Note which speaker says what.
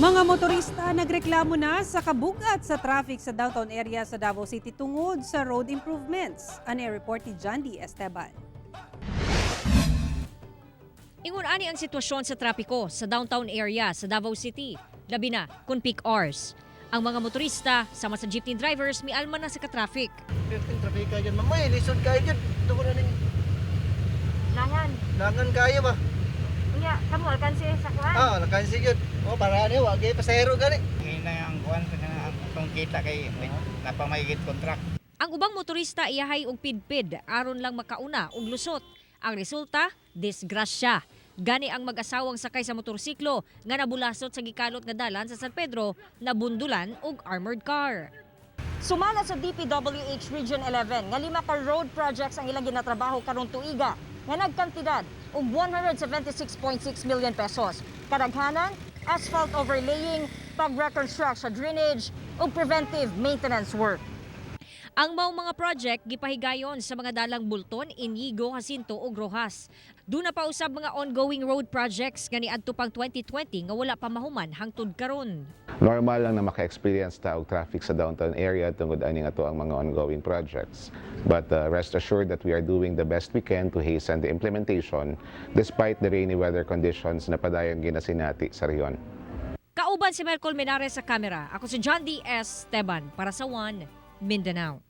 Speaker 1: Mga motorista nagreklamo na sa kabugat sa traffic sa downtown area sa Davao City tungod sa road improvements. Ani report ni John D. Esteban.
Speaker 2: Ingon-ani ang sitwasyon sa trapiko sa downtown area sa Davao City, labi na kung peak hours. Ang mga motorista sama sa jeepney drivers mialma na sa ka-traffic.
Speaker 3: Yung traffic kayo dyan, mamay, lisod kayo dyan. Ito ko na rin. Langan kayo ba?
Speaker 4: Iya, kamu alkansi sa kuan.
Speaker 3: Nakansi yun. Para ano, wag kayo pasahero gani.
Speaker 5: Ngayon na ang kuhan na itong kita kay napamayigit kontrak.
Speaker 2: Ang ubang motorista iyahay og pidpid aron lang makauna og lusot. Ang resulta, disgrasya. Gani ang mag-asawang sakay sa motorsiklo nga nabulasot sa gikalot nga dalan sa San Pedro nabundulan og armored car.
Speaker 4: Sumala sa DPWH Region 11 nga 5 ka road projects ang ilang ginatrabaho karong tuiga nga nagkantidad og 176.6 million pesos. Kadaghanan, asphalt overlaying, pag-reconstruct sa drainage ug preventive maintenance work.
Speaker 2: Ang mao mga project gipahigayon sa mga dalang Bulton, Inigo, Jacinto ug Rojas. Doon na pa usab mga ongoing road projects nga niadto pang 2020 nga wala pa mahuman hangtod karon.
Speaker 6: Normal lang na maka-experience ta og traffic sa downtown area tungod ani ato ang mga ongoing projects. But rest assured that we are doing the best we can to hasten the implementation despite the rainy weather conditions na padayon ginasinati sa rehiyon.
Speaker 2: Kauban si Mercol Menares sa kamera. Ako si John D. Esteban para sa One Mindanao.